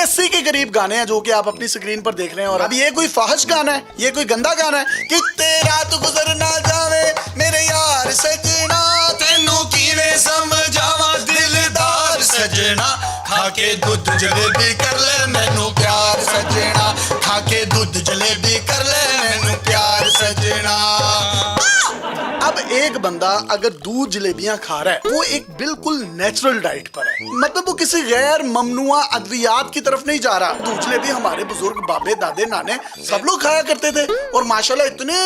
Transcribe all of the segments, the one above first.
80 के करीब गाने हैं जो कि आप अपनी स्क्रीन पर देख रहे हैं। और अब ये कोई फाहिश गाना है, ये कोई गंदा गाना है कि तेरा तो गुजर ना जावे मेरे यार सजना, तेनू कीवे समझावा दिलदार सजना, खाके दूध जलेबी कर ले मैनू प्यार सजना, खाके दूध जलेबी कर ले मैनू प्यार सजना। अब एक बंदा अगर दूध जलेबियां खा रहा है वो एक बिल्कुल नेचुरल डाइट पर है, मतलब वो किसी गैर ममनुआ अद्वियात की तरफ नहीं जा रहा। दूध जलेबी हमारे बुजुर्ग बाबे दादे नाने सब लोग खाया करते थे और माशाल्लाह इतने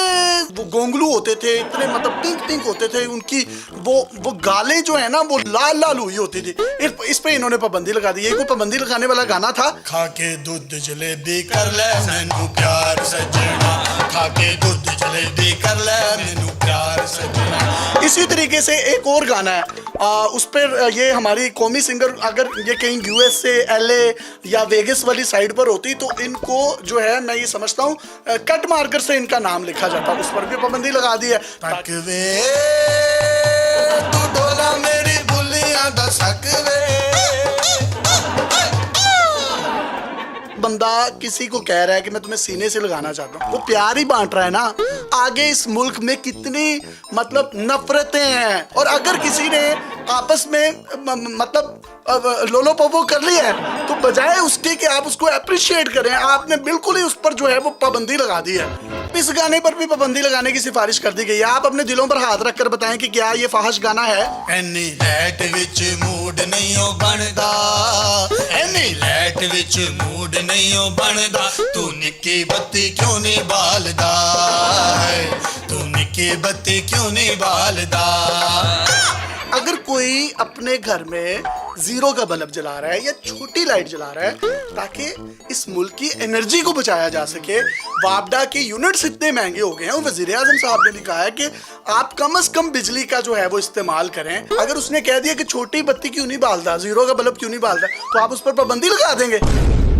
वो गोंगलू होते थे, इतने मतलब पिंक पिंक होते थे, उनकी वो गालें जो है ना वो लाल लाल हुई होती थी। इस पे इन्होंने पाबंदी लगा दी। ये कोई पाबंदी लगाने वाला गाना था? खाके दूध जलेबी कर ले मैनू प्यार सजना, खाके दूध जलेबी कर ले मैनू प्यार सजना। इसी तरीके से एक और गाना है, उस पर ये हमारी कौमी सिंगर अगर ये कहीं यूएस से LA या वेगस वाली साइड पर होती तो इनको जो है मैं ये समझता हूँ कट मार्कर से इनका नाम लिखा जाता, उस पर भी पाबंदी लगा दी है। तकवे तू डोला मेरी बुलियां दा सकवे। बंदा किसी को कह रहा है कि मैं तुम्हें सीने से लगाना चाहता हूँ, वो प्यार ही बांट रहा है ना। आगे इस मुल्क में कितनी मतलब नफरतें हैं, और अगर किसी ने आपस में मतलब लोलो पोपो कर लिया है तो बजाय उसके कि आप उसको अप्रिशिएट करें, आपने बिल्कुल ही उस पर जो है वो पाबंदी लगा दी है। इस गाने पर भी पाबंदी लगाने की सिफारिश कर दी गई है। आप अपने दिलों पर हाथ रखकर बताएं कि क्या ये फाहिश गाना है? एनी लैट विच मूड नहीं हो बनदा, एनी लैट विच मूड नहीं हो बनदा, तू निक्की बत्ती क्यों नहीं बालदा, तू निक्की बत्ती क्यों नहीं बालदा। अगर कोई अपने घर में जीरो का बल्ब जला रहा है या छोटी लाइट जला रहा है ताकि इस मुल्क की एनर्जी को बचाया जा सके, वापडा के यूनिट्स इतने महंगे हो गए हैं, वज़ीर आज़म साहब ने भी कहा है कि आप कम से कम बिजली का जो है वो इस्तेमाल करें। अगर उसने कह दिया कि छोटी बत्ती क्यों नहीं बालता, जीरो का बल्ब क्यों नहीं बालता, तो आप उस पर पाबंदी लगा देंगे।